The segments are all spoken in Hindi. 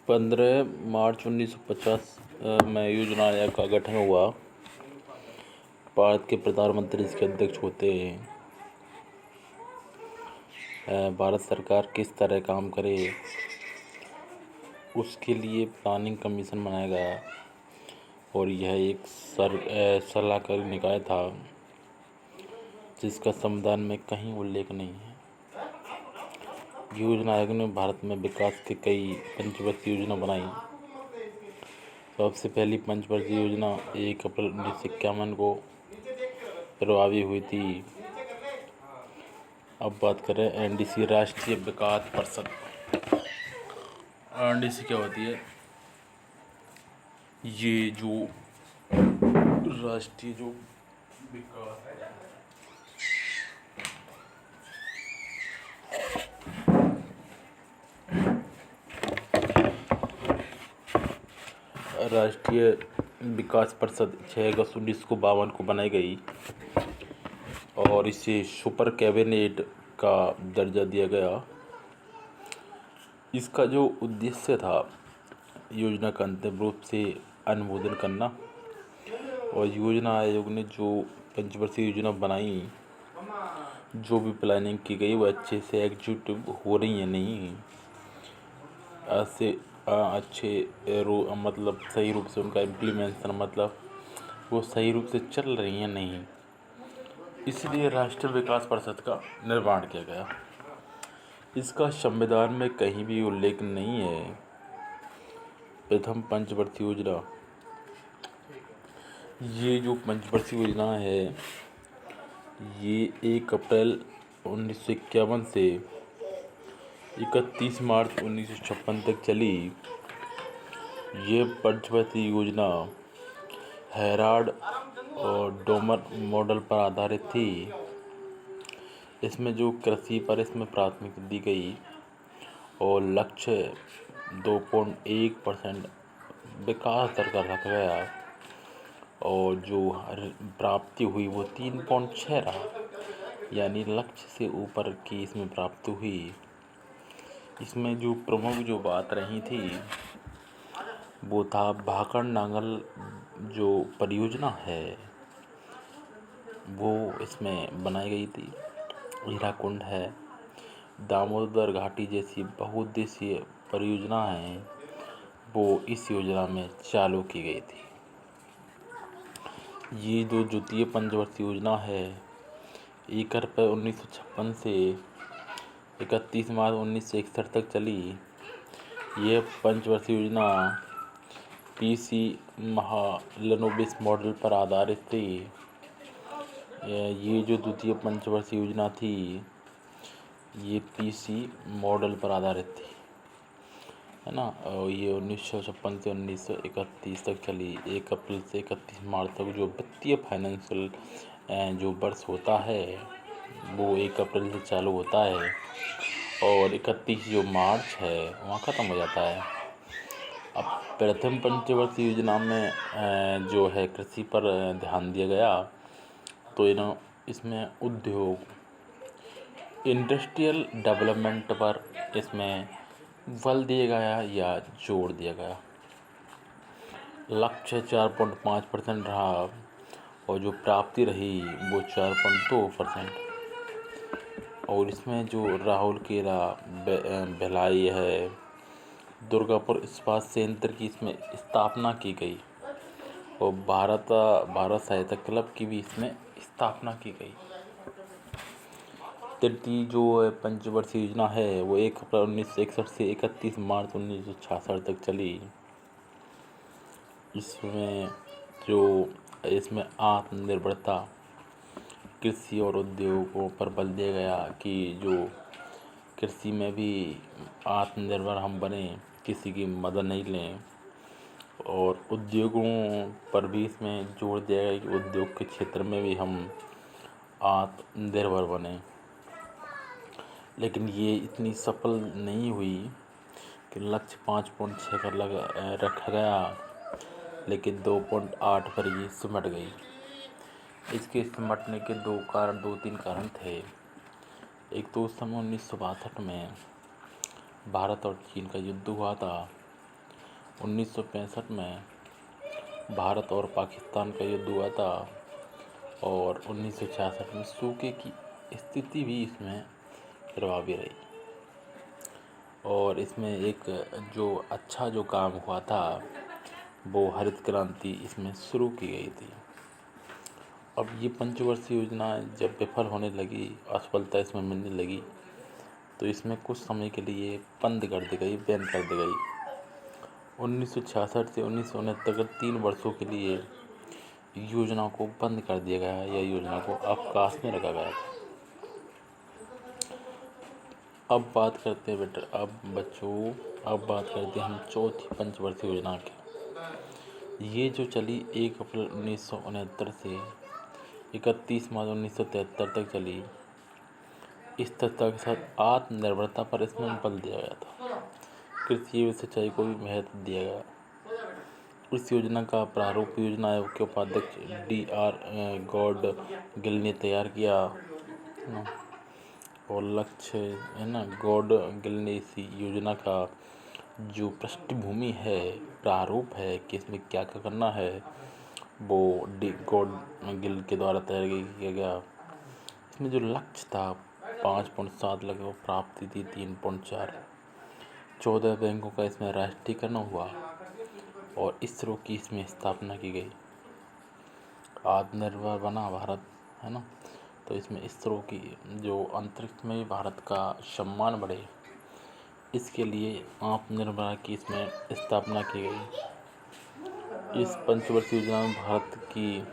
15 मार्च 1950 में योजना आयोग का गठन हुआ। भारत के प्रधानमंत्री इसके अध्यक्ष होते हैं। भारत सरकार किस तरह काम करे उसके लिए प्लानिंग कमीशन बनाया गया और यह एक सलाहकारी निकाय था जिसका संविधान में कहीं उल्लेख नहीं है। योजना आयोग ने भारत में विकास के कई पंचवर्षीय योजना बनाई। सबसे पहली पंचवर्षीय योजना 1 अप्रैल 1951 को प्रभावी हुई थी। अब बात करें एनडीसी, राष्ट्रीय विकास परिषद। एनडीसी क्या होती है? ये जो राष्ट्रीय जो विकास राष्ट्रीय विकास परिषद 6 अगस्त 1952 को बनाई गई और इसे सुपर कैबिनेट का दर्जा दिया गया। इसका जो उद्देश्य था योजना का अंतिम रूप से अनुमोदन करना और योजना आयोग ने जो पंचवर्षीय योजना बनाई, जो भी प्लानिंग की गई वो अच्छे से एग्जीक्यूटिव हो रही है नहीं, ऐसे मतलब सही रूप से उनका इम्प्लीमेंटेशन मतलब वो सही रूप से चल रही हैं नहीं, इसलिए राष्ट्रीय विकास परिषद का निर्माण किया गया। इसका संविधान में कहीं भी उल्लेख नहीं है। प्रथम पंचवर्षीय योजना, ये जो पंचवर्षीय योजना है ये 1 अप्रैल 1951 से 31 मार्च 1956 तक चली। ये पंचवर्षीय योजना हेराल्ड और डोमर मॉडल पर आधारित थी। इसमें जो कृषि पर इसमें प्राथमिकता दी गई और लक्ष्य 2.1% विकास दर का रखा गया और जो प्राप्ति हुई वो 3.6 रहा, यानी लक्ष्य से ऊपर की इसमें प्राप्ति हुई। इसमें जो प्रमुख जो बात रही थी वो था भाखड़ नांगल जो परियोजना है वो इसमें बनाई गई थी। हीराकुंड है, दामोदर घाटी जैसी बहुउद्देशीय परियोजना हैं वो इस योजना में चालू की गई थी। ये जो द्वितीय पंचवर्षीय योजना है 1 अप्रैल 1956 से 31 मार्च 1961 तक चली। यह पंचवर्षीय योजना पीसी महालनोबिस मॉडल पर आधारित थी। ये जो द्वितीय पंचवर्षीय योजना थी ये पीसी मॉडल पर आधारित थी, है ना। और ये 1956 से 1931 तक चली। 1 अप्रैल से 31 मार्च तक जो वित्तीय फाइनेंशियल जो वर्ष होता है वो 1 अप्रैल से चालू होता है और 31 जो मार्च है वहाँ ख़त्म हो जाता है। अब प्रथम पंचवर्षीय योजना में जो है कृषि पर ध्यान दिया गया, तो इसमें उद्योग इंडस्ट्रियल डेवलपमेंट पर इसमें बल दिया गया या जोड़ दिया गया। लक्ष्य 4.5% रहा और जो प्राप्ति रही वो 4.2%। और इसमें जो राउरकेला, भिलाई है, दुर्गापुर इस्पात संयंत्र की इसमें स्थापना की गई और भारत साहित्य क्लब की भी इसमें स्थापना की गई। तृतीय जो पंचवर्षीय योजना है वो 1 अप्रैल 1961 से 31 मार्च 1966 तक चली। इसमें आत्मनिर्भरता, कृषि और उद्योगों पर बल दिया गया कि जो कृषि में भी आत्मनिर्भर हम बने, किसी की मदद नहीं लें, और उद्योगों पर भी इसमें जोर दिया गया कि उद्योग के क्षेत्र में भी हम आत्मनिर्भर बने। लेकिन ये इतनी सफल नहीं हुई कि लक्ष्य 5.6 पर रखा गया, लेकिन 2.8 पर ये सिमट गई। इसके सिमटने के दो तीन कारण थे। एक तो उस समय 1962 में भारत और चीन का युद्ध हुआ था 1965 में भारत और पाकिस्तान का युद्ध हुआ था और 1966 में सूखे की स्थिति भी इसमें प्रभावी रही। और इसमें एक जो काम हुआ था वो हरित क्रांति इसमें शुरू की गई थी। अब ये पंचवर्षीय योजना जब विफल होने लगी, असफलता इसमें मिलने लगी, तो इसमें कुछ समय के लिए बंद कर दी गई, बैन कर दी गई। 1966 से 1969 तक 3 वर्षों के लिए योजना को बंद कर दिया गया है, या योजना को अवकाश में रखा गया था। अब बात करते हैं अब बात करते हैं हम चौथी पंचवर्षीय योजना की। ये जो चली 1 अप्रैल 1969 से 31 मार्च 1973 तक चली। इस तथ्य के साथ आत्मनिर्भरता पर इसमें बल दिया गया था। कृषि एवं सिंचाई को भी महत्व दिया गया। इस योजना का प्रारूप योजना आयोग के उपाध्यक्ष DR गॉडगिल ने तैयार किया और लक्ष्य है ना, गॉडगिल ने इस योजना का जो पृष्ठभूमि है, प्रारूप है कि इसमें क्या क्या करना है, वो गॉडगिल के द्वारा तैयार किया गया। इसमें जो लक्ष्य था 5.7 लाख, प्राप्ति थी 3.4। 14 बैंकों का इसमें राष्ट्रीयकरण हुआ और इसरो की इसमें स्थापना की गई। आत्मनिर्भर बना भारत, है ना, तो इसमें इसरो की जो अंतरिक्ष में भारत का सम्मान बढ़े, इसके लिए आत्मनिर्भर की इसमें स्थापना की गई। इस पंचवर्षीय योजना में भारत की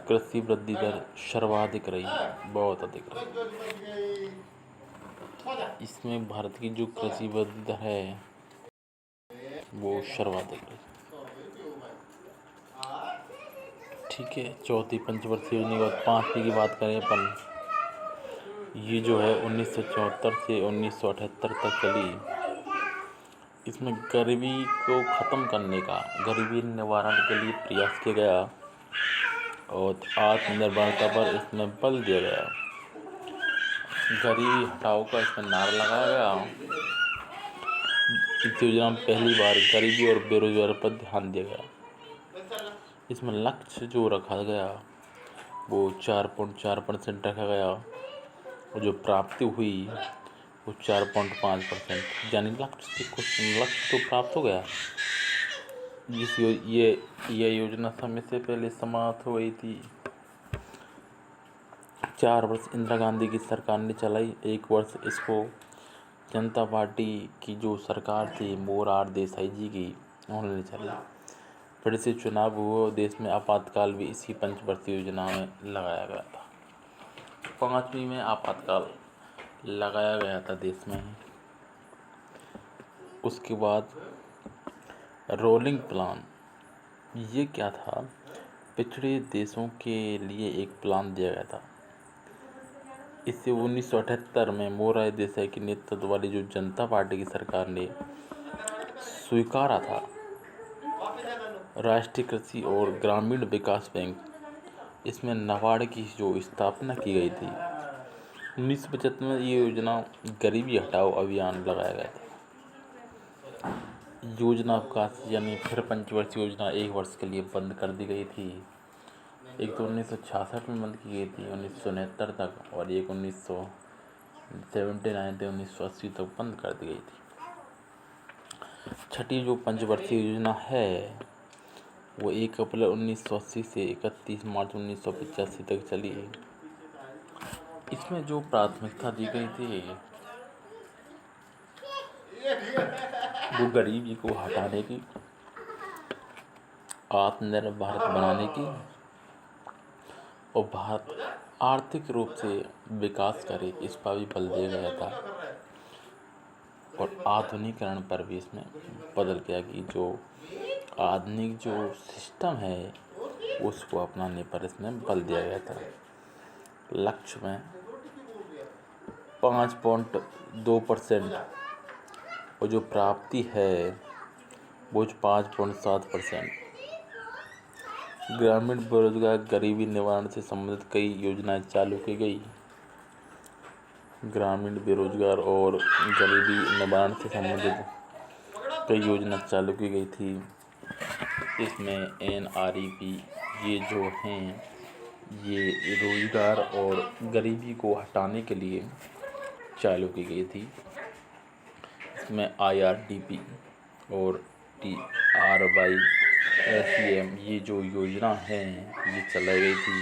कृषि वृद्धि दर सर्वाधिक रही, बहुत अधिक रही। इसमें भारत की जो कृषि वृद्धि दर है वो सर्वाधिक रही। ठीक है, चौथी पंचवर्षीय योजना के बाद 5वीं की बात करें अपन, ये जो है 1974 से 1978 तक चली। इसमें गरीबी को ख़त्म करने का, गरीबी निवारण के लिए प्रयास किया गया और आत्मनिर्भरता पर इसमें बल दिया गया। गरीबी हटाओ का इसमें नारा लगाया गया। इस योजना में पहली बार गरीबी और बेरोजगारी पर ध्यान दिया गया। इसमें लक्ष्य जो रखा गया वो 4.4% रखा गया और जो प्राप्ति हुई वो 4.5%, यानी लक्ष्य तो प्राप्त हो गया। ये योजना समय से पहले समाप्त हो गई थी। 4 वर्ष इंदिरा गांधी की सरकार ने चलाई, 1 वर्ष इसको जनता पार्टी की जो सरकार थी मोरार देसाई जी की, उन्होंने चलाई। फिर से चुनाव हुआ, देश में आपातकाल भी इसी पंचवर्षीय योजना में लगाया गया था। 5वीं में आपातकाल लगाया गया था देश में। उसके बाद रोलिंग प्लान, ये क्या था, पिछड़े देशों के लिए एक प्लान दिया गया था। इसे 1978 में मोरार देसाई के नेतृत्व वाली जो जनता पार्टी की सरकार ने स्वीकारा था। राष्ट्रीय कृषि और ग्रामीण विकास बैंक, इसमें नाबार्ड की जो स्थापना की गई थी। 1975 में ये योजना गरीबी हटाओ अभियान लगाया गया था। योजना अवकाश यानी फिर पंचवर्षीय योजना 1 वर्ष के लिए बंद कर दी गई थी। एक तो 1966 में बंद की गई थी 1969 तक, और एक 1979 से 1980 तक बंद कर दी गई थी। छठी जो पंचवर्षीय योजना है वो 1 अप्रैल 1980 से 31 मार्च 1985 तक चली। इसमें जो प्राथमिकता दी गई थी वो गरीबी को हटाने की, आत्मनिर्भर भारत बनाने की और भारत आर्थिक रूप से विकास करे, इस पर भी बल दिया गया था। और आधुनिकीकरण पर भी इसमें बदल गया कि जो आधुनिक जो सिस्टम है उसको अपनाने पर इसमें बल दिया गया था। लक्ष्य में 5.2% और जो प्राप्ति है वो 5.7%। ग्रामीण बेरोजगार गरीबी निवारण से संबंधित कई योजनाएं चालू की गई। ग्रामीण बेरोजगार और गरीबी निवारण से संबंधित कई योजना चालू की गई थी। इसमें NREP ये जो हैं ये रोजगार और गरीबी को हटाने के लिए चालू की गई थी। इसमें IRDP और TRYSEM ये जो योजना हैं ये चलाई गई थी।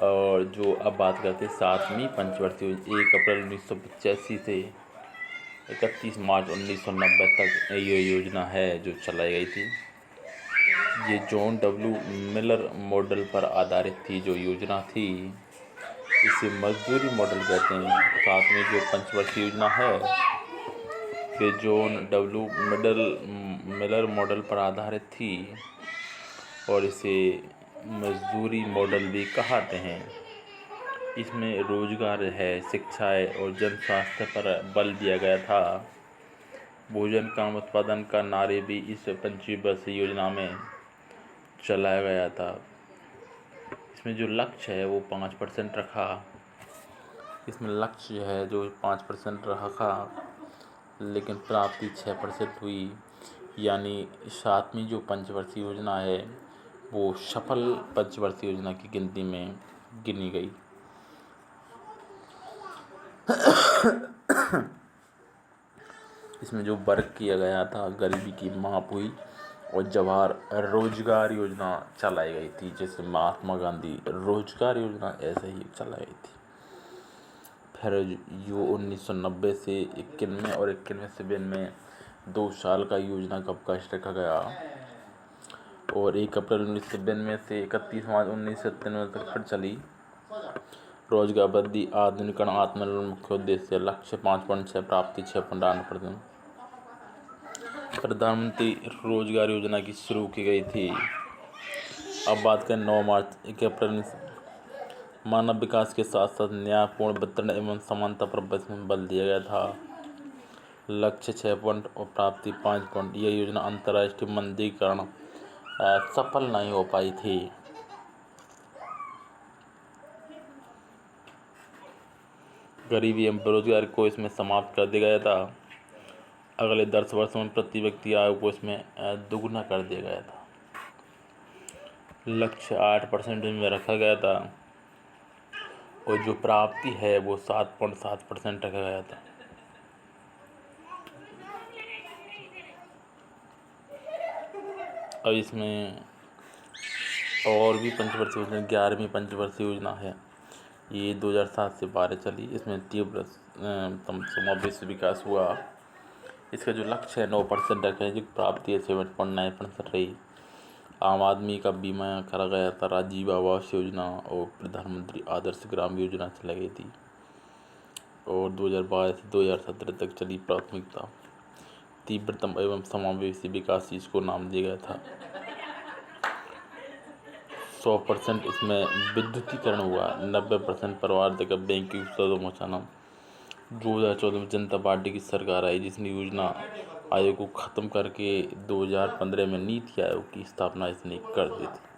और जो अब बात करते हैं 7वीं पंचवर्षीय 1 अप्रैल 1985 से 31 मार्च 1990 तक ये योजना है जो चलाई गई थी। ये जॉन W मिलर मॉडल पर आधारित थी जो योजना थी। इसे मजदूरी मॉडल कहते हैं। 7वीं जो पंचवर्षीय योजना है ये जॉन W मिलर मॉडल पर आधारित थी और इसे मजदूरी मॉडल भी कहते हैं। इसमें रोजगार है, शिक्षा है और जन स्वास्थ्य पर बल दिया गया था। भोजन का उत्पादन का नारे भी इस पंचवर्षीय योजना में चलाया गया था। इसमें जो लक्ष्य है वो 5% रखा। इसमें लक्ष्य है जो 5% रखा लेकिन प्राप्ति 6% हुई। यानी 7वीं जो पंचवर्षीय योजना है वो सफल पंचवर्षीय योजना की गिनती में गिनी गई। इसमें जो वर्क किया गया था गरीबी की माप हुई और जवाहर रोजगार योजना चलाई गई थी। जैसे महात्मा गांधी रोजगार योजना ऐसे ही चलाई गई थी। फिर जो 1990 से 91 और 91 से 92 में 2 साल का योजना का अवकाश रखा गया और 1 अप्रैल 1992 से 31 मार्च 1997 तक फिर चली। रोजगार वृद्धि आधुनिकरण आत्मनिर्भर मुख्य उद्देश्य लक्ष्य 5.6 प्राप्ति 6.8%। प्रधानमंत्री रोजगार योजना की शुरू की गई थी। अब बात करें 9 मार्च 1 अप्रैल मानव विकास के साथ साथ न्यायपूर्ण वितरण एवं समानता पर बल दिया गया था। लक्ष्य 6 पॉइंट और प्राप्ति 5 पॉइंट। यह योजना अंतर्राष्ट्रीय मंदी के कारण सफल नहीं हो पाई थी। गरीबी एवं बेरोजगारी को इसमें समाप्त कर दिया गया था। अगले 10 वर्षों में प्रति व्यक्ति आय को इसमें दुगुना कर दिया गया था। लक्ष्य 8% में रखा गया था और जो प्राप्ति है वो 7.7% रखा गया था। अब इसमें और भी पंचवर्षीय योजना 11वीं पंचवर्षीय योजना है। ये 2007 से 12 चली। इसमें तीव्र समावेशी विकास हुआ। इसका जो लक्ष्य है 9% रखा है, जो प्राप्ति है 7.9% रही। आम आदमी का बीमा करा गया था। राजीव आवास योजना और प्रधानमंत्री आदर्श ग्राम योजना चलाई गई थी और 2012 से 2017 तक चली। प्राथमिकता तीव्रतम एवं समावेशी विकास इसको नाम दिया गया था। 100% इसमें विद्युतीकरण हुआ। 90% परिवार तक बैंकिंग सुविधा पहुँचाना। 2014 में जनता पार्टी की सरकार आई जिसने योजना आयोग को ख़त्म करके 2015 में नीति आयोग की स्थापना इसने कर दी थी।